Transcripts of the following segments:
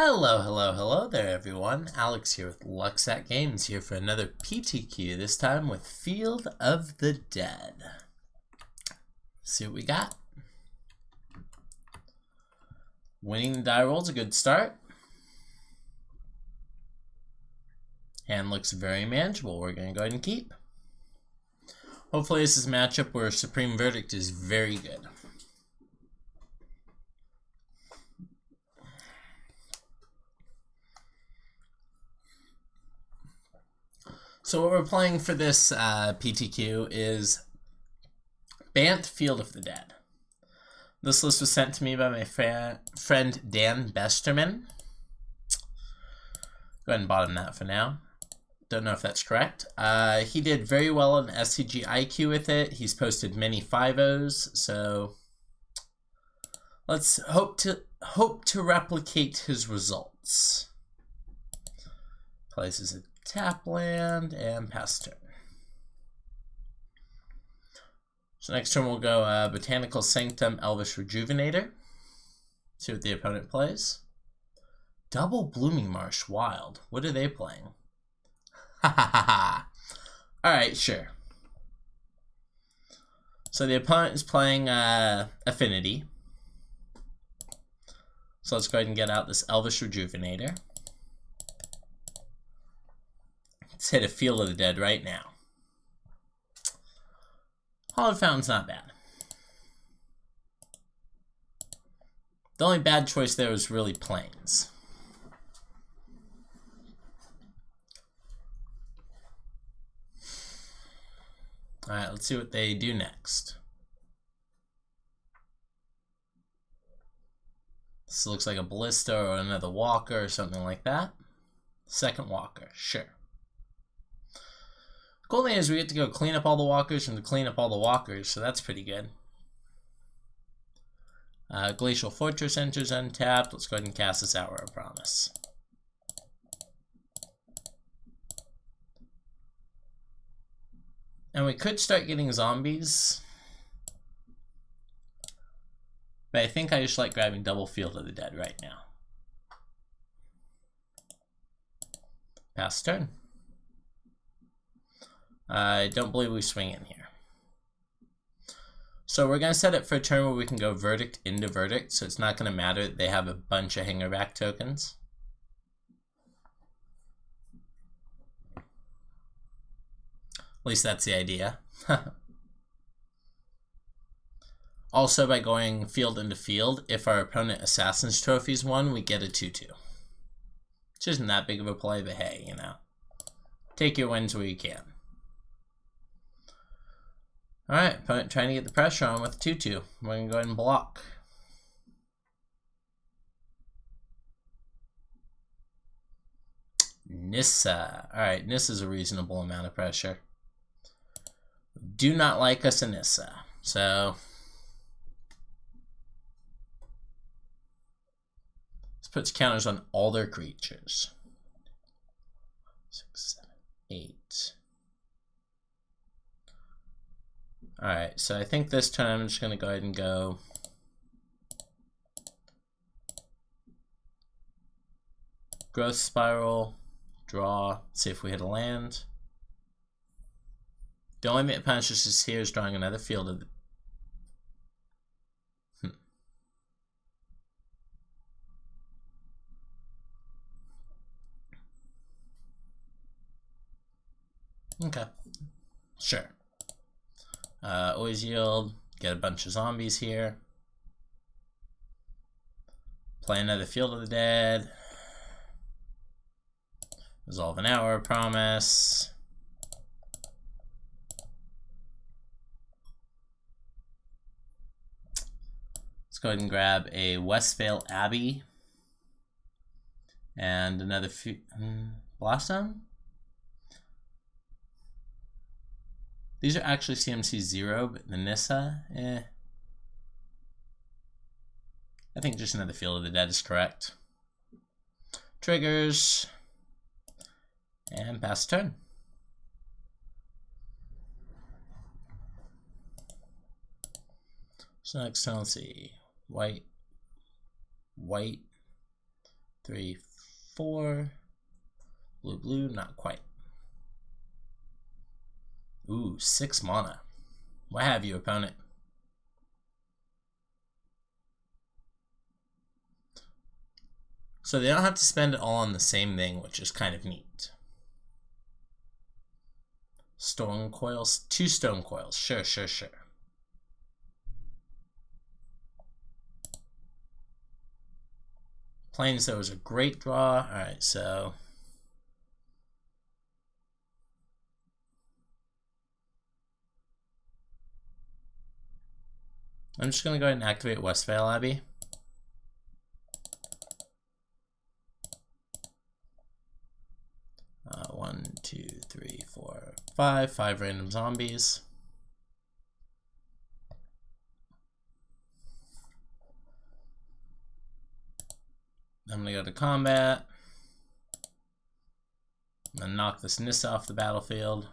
Hello there everyone. Alex here with Luxat Games here for another PTQ, this time with Field of the Dead. Let's see what we got. Winning the die roll's a good start. Hand looks very manageable. We're going to go ahead and keep. Hopefully this is a matchup where Supreme Verdict is very good. So what we're playing for this PTQ is Bant, Field of the Dead. This list was sent to me by my friend Dan Besterman. Go ahead and bottom that for now. Don't know if that's correct. He did very well on SCG IQ with it. He's posted many 5-0s, so let's hope to replicate his results. Places a tap land and pass turn. So next turn we'll go Botanical Sanctum, Elvish Rejuvenator. See what the opponent plays. Double Blooming Marsh Wild. What are they playing? Ha ha ha ha. Alright, sure. So the opponent is playing Affinity. So let's go ahead and get out this Elvish Rejuvenator. Let's hit a Field of the Dead right now. Hallowed Fountain's not bad. The only bad choice there was really Plains. Alright, let's see what they do next. This looks like a Ballista or another Walker or something like that. Second Walker, sure. Cool thing is we get to go clean up all the walkers and to clean up all the walkers, so that's pretty good. Glacial Fortress enters untapped. Let's go ahead and cast this Hour of Promise. And we could start getting zombies, but I think I just like grabbing double Field of the Dead right now. Pass turn. I don't believe we swing in here. So we're going to set it for a turn where we can go Verdict into Verdict, so it's not going to matter that they have a bunch of Hangerback tokens. At least that's the idea. Also, by going Field into Field, if our opponent Assassin's Trophies won, we get a 2-2. Which isn't that big of a play, but hey, you know. Take your wins where you can. Alright, opponent trying to get the pressure on with 2-2. We're going to go ahead and block. Nissa. Alright, Nissa's a reasonable amount of pressure. Do not like us a Nissa. So let's put counters on all their creatures. 6, 7, 8. Alright, so I think this time I'm just going to go ahead and go Growth Spiral, draw, see if we hit a land. The only thing that punishes us here is drawing another Field of the... Okay, sure. Always yield, get a bunch of zombies here. Play another Field of the Dead. Resolve an Hour of Promise. Let's go ahead and grab a Westvale Abbey. And another Blossom? These are actually CMC 0, but the Nissa, I think just another Field of the Dead is correct. Triggers. And pass turn. So next turn, let's see. White, 3, 4. Blue, blue, not quite. Ooh, 6 mana. What have you, opponent? So they don't have to spend it all on the same thing, which is kind of neat. Stone coils, 2 stone coils. Sure, sure, sure. Plains, there was a great draw. Alright, so I'm just going to go ahead and activate Westvale Abbey. One, 2, 3, 4, 5. 5 random zombies. I'm going to go to combat. I'm going to knock this Nissa off the battlefield.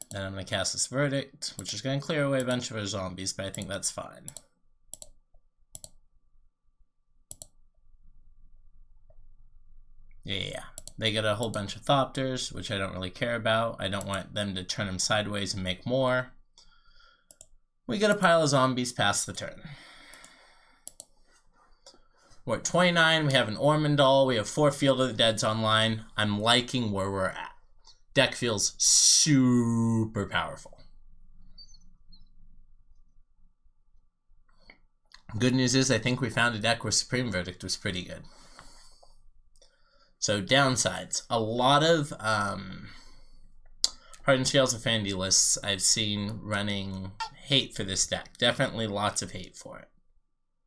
Then I'm going to cast this Verdict, which is going to clear away a bunch of our zombies, but I think that's fine. Yeah, they get a whole bunch of Thopters, which I don't really care about. I don't want them to turn them sideways and make more. We get a pile of zombies past the turn. We're at 29, we have an Ormondal, we have 4 Field of the Deads online. I'm liking where we're at. Deck feels super powerful. Good news is I think we found a deck where Supreme Verdict was pretty good. So downsides, a lot of Hardened Scales Affinity lists I've seen running hate for this deck. Definitely lots of hate for it.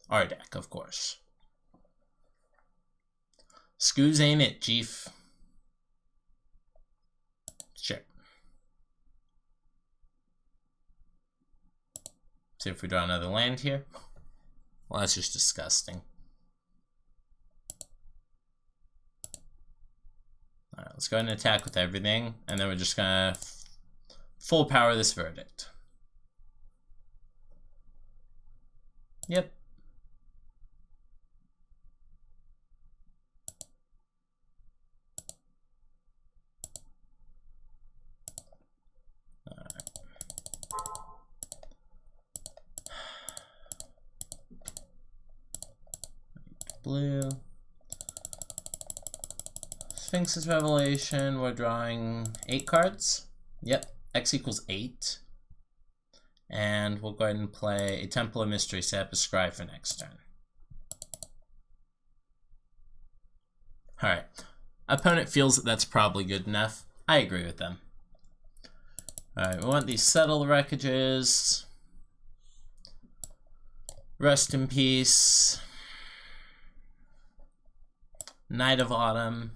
Our deck, of course. Scoos ain't it, Chief. Sure. See if we draw another land here. Well, that's just disgusting. Alright, let's go ahead and attack with everything, and then we're just gonna full power this Verdict. Yep. Blue. Sphinx's Revelation, we're drawing 8 cards. Yep, X equals 8. And we'll go ahead and play a Temple of Mystery, set up a Scry for next turn. Alright, opponent feels that that's probably good enough. I agree with them. Alright, we want these Settle Wreckages. Rest in Peace. Night of Autumn.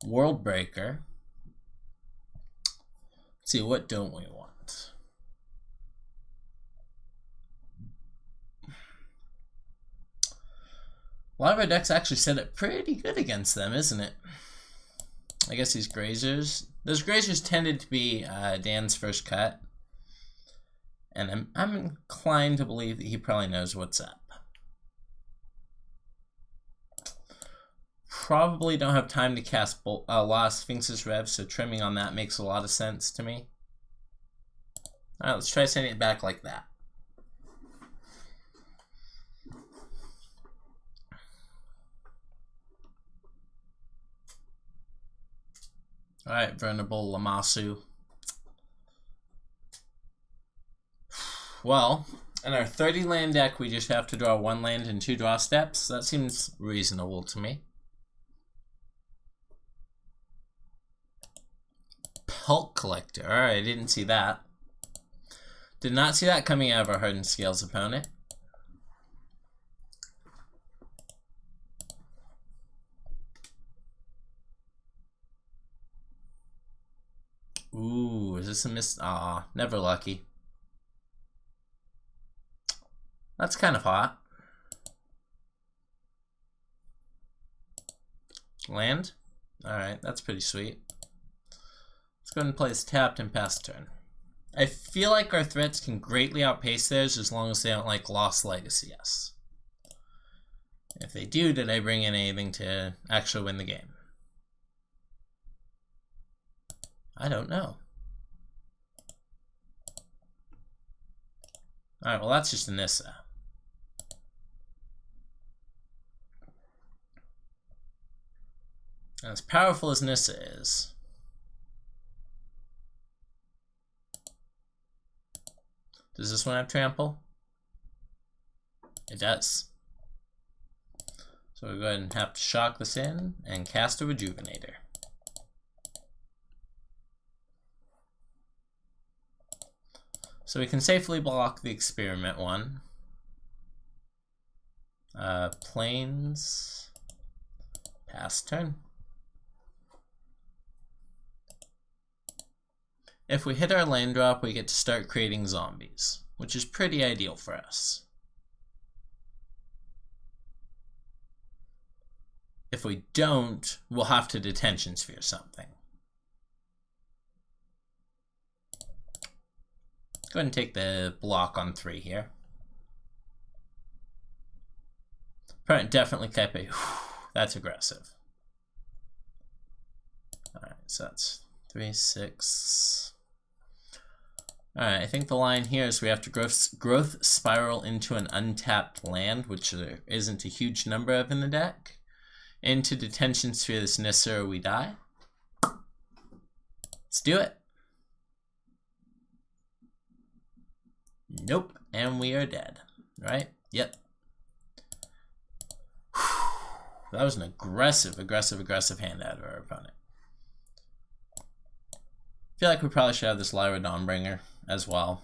World Breaker. Let's see, what don't we want? A lot of our decks actually set up pretty good against them, isn't it? I guess these Grazers. Those Grazers tended to be Dan's first cut. And I'm inclined to believe that he probably knows what's up. Probably don't have time to cast Lost Sphinx's Rev, so trimming on that makes a lot of sense to me. Alright, let's try sending it back like that. Alright, Venerable Lamassu. Well, in our 30 land deck, we just have to draw 1 land and 2 draw steps. That seems reasonable to me. Pelt Collector. Alright, I didn't see that. Did not see that coming out of our Hardened Scales opponent. Ooh, is this a miss? Aw, never lucky. That's kind of hot. Land. Alright, that's pretty sweet. Let's go ahead and play this tapped and pass turn. I feel like our threats can greatly outpace theirs as long as they don't like Lost Legacy us. If they do, did I bring in anything to actually win the game? I don't know. Alright, well that's just a Nissa. As powerful as Nissa is, does this one have trample? It does. So we'll go ahead and have to shock this in and cast a Rejuvenator. So we can safely block the experiment one. Plains, pass turn. If we hit our land drop, we get to start creating zombies, which is pretty ideal for us. If we don't, we'll have to detention sphere something. Go ahead and take the block on 3 here. Opponent definitely kept a. That's aggressive. Alright, so that's 3, 6. Alright, I think the line here is we have to growth spiral into an untapped land, which there isn't a huge number of in the deck. Into detention sphere this Nissa or we die. Let's do it. Nope, and we are dead. Right? Yep. That was an aggressive hand out of our opponent. I feel like we probably should have this Lyra Dawnbringer as well.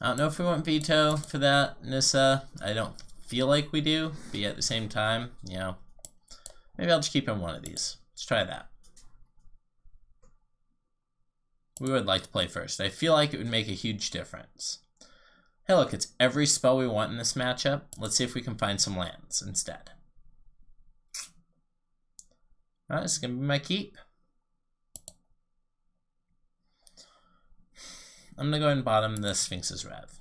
I don't know if we want veto for that Nissa. I don't feel like we do, but at the same time, you know, maybe I'll just keep in one of these. Let's try that. We would like to play first. I feel like it would make a huge difference. Hey look, it's every spell we want in this matchup. Let's see if we can find some lands instead. Alright, this is going to be my keep. I'm going to go ahead and bottom the Sphinx's Rev.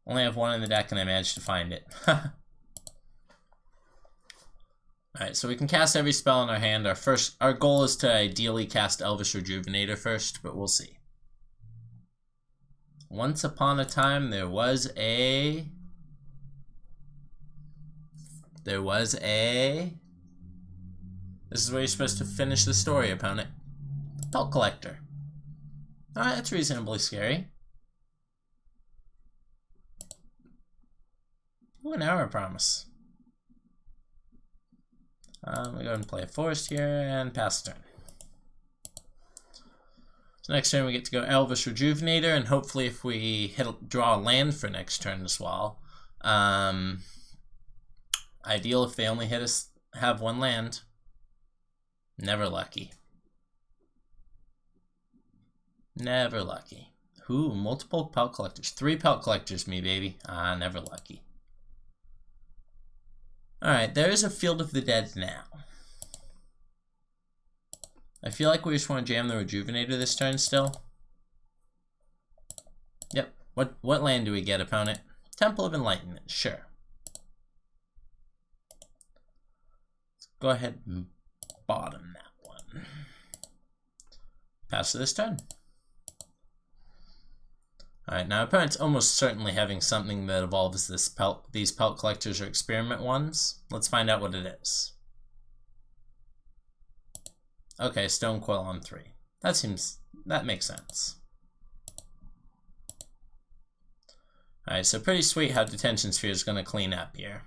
Only have one in the deck and I managed to find it. Alright, so we can cast every spell in our hand. Our goal is to ideally cast Elvish Rejuvenator first, but we'll see. Once upon a time, there was a... This is where you're supposed to finish the story, opponent. Pelt Collector. Alright, that's reasonably scary. Ooh, an Hour Promise. We go ahead and play a Forest here and pass turn. So next turn we get to go Elvish Rejuvenator, and hopefully if we draw a land for next turn as well. Ideal if they only have one land. Never lucky. Never lucky. Ooh, multiple Pelt Collectors. 3 Pelt Collectors, me baby. Never lucky. Alright, there is a Field of the Dead now. I feel like we just want to jam the Rejuvenator this turn still. Yep. What land do we get, opponent? Temple of Enlightenment, sure. Let's go ahead and bottom that one. Pass to this turn. Alright, now opponent's almost certainly having something that evolves these Pelt Collectors or Experiment ones. Let's find out what it is. Okay, Stone Coil on 3. That makes sense. Alright, so pretty sweet how Detention Sphere is going to clean up here.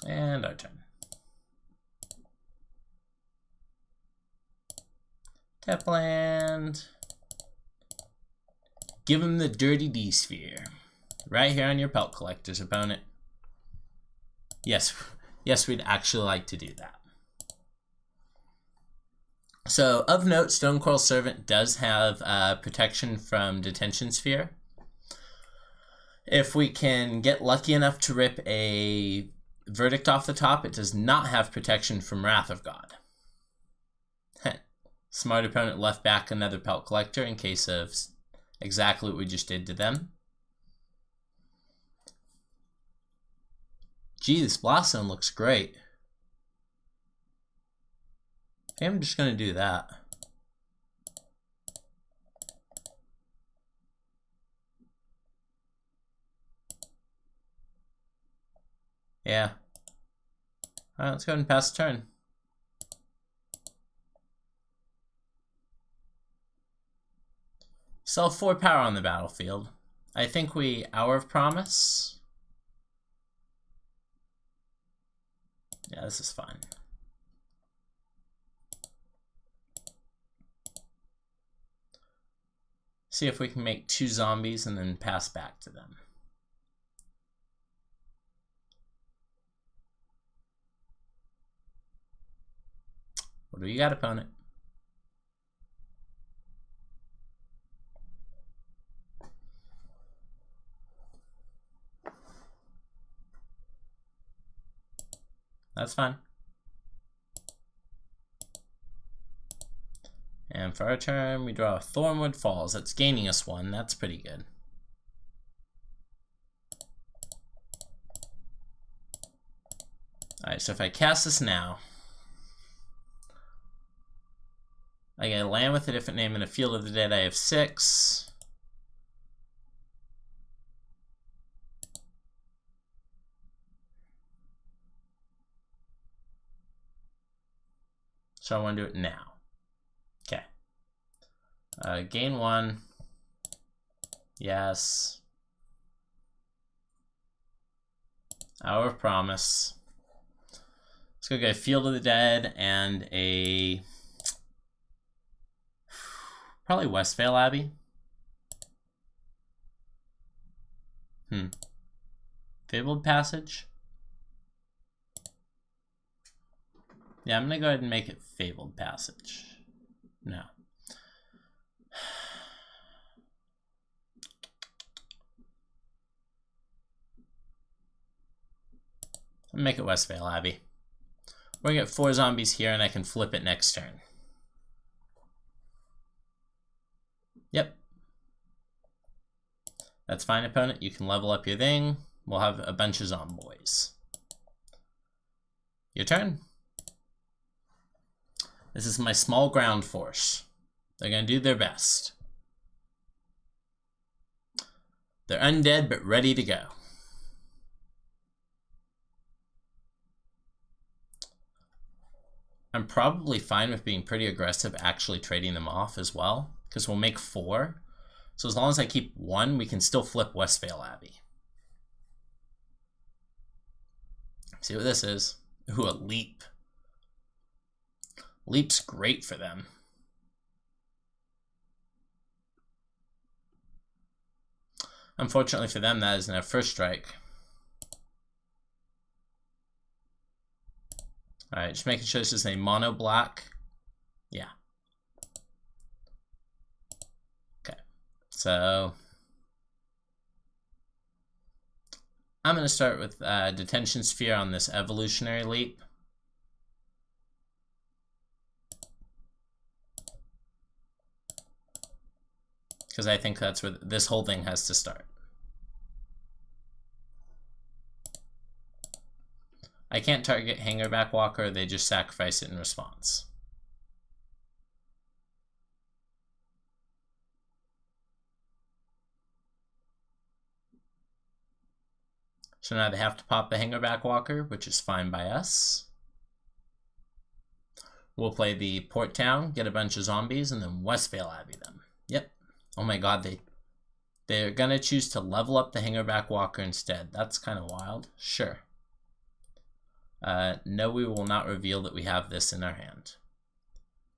And our turn. Tap land. Give him the Dirty D-Sphere. Right here on your Pelt Collectors, opponent. Yes, we'd actually like to do that. So, of note, Stonecoil Servant does have protection from Detention Sphere. If we can get lucky enough to rip a Verdict off the top, it does not have protection from Wrath of God. Smart opponent left back another Pelt Collector in case of exactly what we just did to them. Gee, this Blast Zone looks great. Okay, I'm just going to do that. Yeah. Alright, let's go ahead and pass the turn. Still have 4 power on the battlefield. I think we Hour of Promise. Yeah, this is fine. See if we can make 2 zombies and then pass back to them. What do you got, opponent? That's fine. And for our turn, we draw Thornwood Falls. That's gaining us 1. That's pretty good. Alright, so if I cast this now, I get a land with a different name in a Field of the Dead. I have 6. So I want to do it now. Okay. Gain 1. Yes. Hour of Promise. Let's go get a Field of the Dead and a... probably Westvale Abbey. Fabled Passage. Yeah, I'm going to go ahead and make it Fabled Passage. No. I'm going to make it Westvale Abbey. We're going to get 4 zombies here and I can flip it next turn. Yep. That's fine, opponent. You can level up your thing. We'll have a bunch of zomboys. Your turn. This is my small ground force. They're going to do their best. They're undead, but ready to go. I'm probably fine with being pretty aggressive, actually trading them off as well, because we'll make 4. So as long as I keep 1, we can still flip Westvale Abbey. See what this is. Ooh, a leap. Leap's great for them. Unfortunately for them, that isn't a first strike. Alright, just making sure this is a mono black. Yeah. Okay. So I'm going to start with Detention Sphere on this Evolutionary Leap. Because I think that's where this whole thing has to start. I can't target Hangerback Walker, they just sacrifice it in response. So now they have to pop the Hangerback Walker, which is fine by us. We'll play the Port Town, get a bunch of zombies, and then Westvale Abbey them. Yep. Oh my god, they're gonna choose to level up the Hangerback Walker instead. That's kind of wild. Sure. No, we will not reveal that we have this in our hand.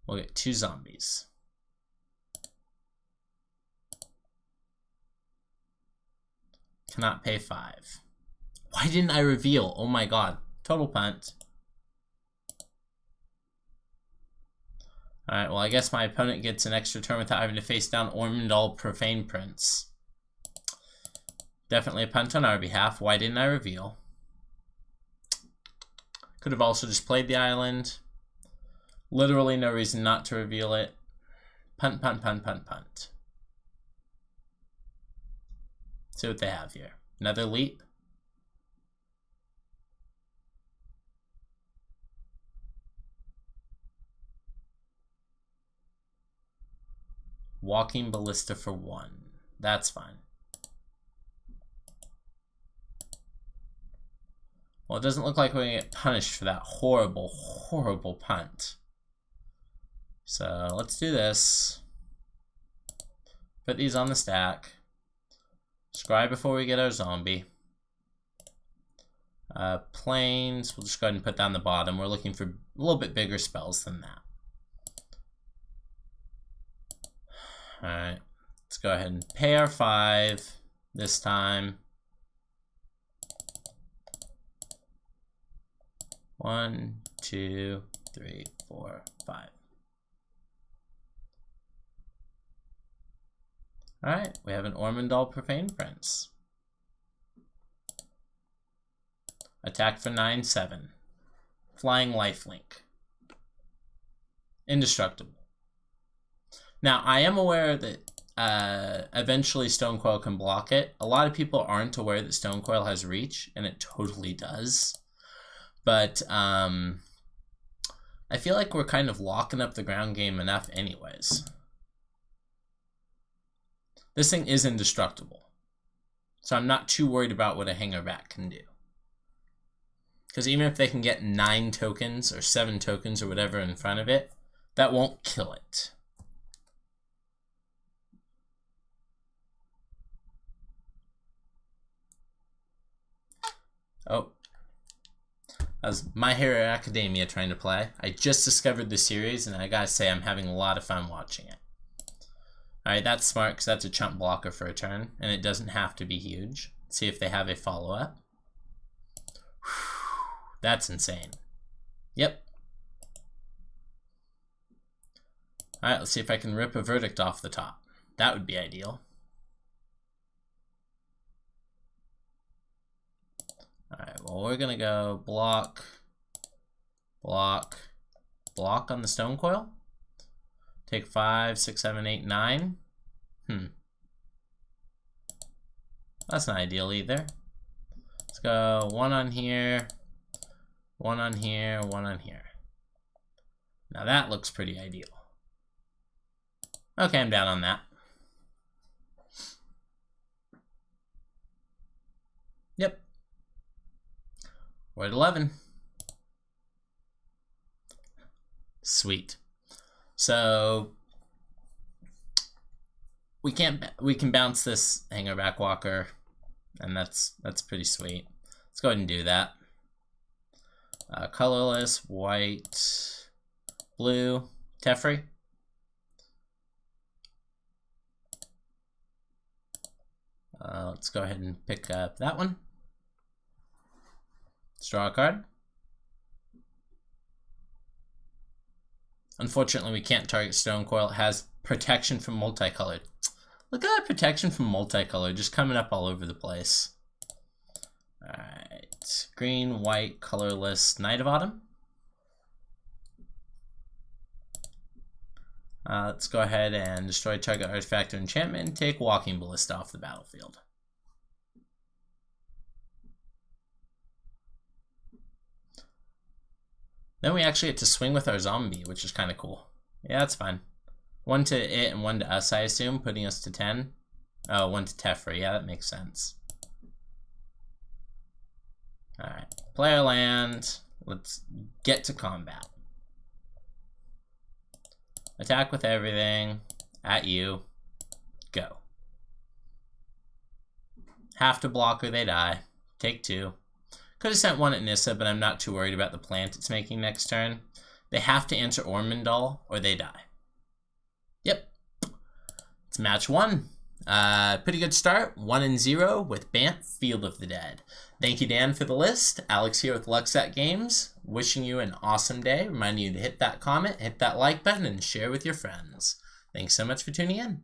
We'll get 2 zombies. Cannot pay 5. Why didn't I reveal? Oh my god. Total punt. Alright, well I guess my opponent gets an extra turn without having to face down Ormondal Profane Prince. Definitely a punt on our behalf. Why didn't I reveal? Could have also just played the island. Literally no reason not to reveal it. Punt, punt, punt, punt, punt. See what they have here. Another leap. Walking Ballista for 1. That's fine. Well, it doesn't look like we're going to get punished for that horrible, horrible punt. So let's do this. Put these on the stack. Scry before we get our zombie. Planes, we'll just go ahead and put that on the bottom. We're looking for a little bit bigger spells than that. Alright, let's go ahead and pay our 5 this time. 1, 2, 3, 4, 5. Alright, we have an Ormondal Profane Prince. Attack for 9/7. Flying Lifelink. Indestructible. Now, I am aware that eventually Stonecoil can block it. A lot of people aren't aware that Stonecoil has reach, and it totally does. But I feel like we're kind of locking up the ground game enough anyways. This thing is indestructible. So I'm not too worried about what a hangerback can do. Because even if they can get 9 tokens or 7 tokens or whatever in front of it, that won't kill it. Oh. That was My Hero Academia trying to play. I just discovered the series, and I gotta say I'm having a lot of fun watching it. Alright, that's smart, because that's a chump blocker for a turn, and it doesn't have to be huge. Let's see if they have a follow-up. That's insane. Yep. Alright, let's see if I can rip a verdict off the top. That would be ideal. Alright, well, we're gonna go block, block, block on the Stonecoil. Take 5, 6, 7, 8, 9. That's not ideal either. Let's go 1 on here, 1 on here, 1 on here. Now that looks pretty ideal. Okay, I'm down on that. Yep. We're at 11. Sweet. So we can bounce this hangerback walker, and that's pretty sweet. Let's go ahead and do that. Colorless, white, blue, Teferi. Let's go ahead and pick up that one. Let's draw a card. Unfortunately, we can't target Stonecoil. It has protection from multicolored. Look at that protection from multicolored just coming up all over the place. Alright. Green, white, colorless, Knight of Autumn. Let's go ahead and destroy target artifact or enchantment and take Walking Ballista off the battlefield. Then we actually get to swing with our zombie, which is kind of cool. Yeah, that's fine. 1 to it and 1 to us, I assume, putting us to 10. Oh, 1 to Teferi. Yeah, that makes sense. Alright. Play our land. Let's get to combat. Attack with everything. At you. Go. Have to block or they die. Take 2. Could have sent 1 at Nissa, but I'm not too worried about the plant it's making next turn. They have to answer Ormondal or they die. Yep. It's match 1. Pretty good start, 1-0 with Bant, Field of the Dead. Thank you, Dan, for the list. Alex here with Luxat Games. Wishing you an awesome day. Reminding you to hit that comment, hit that like button, and share with your friends. Thanks so much for tuning in.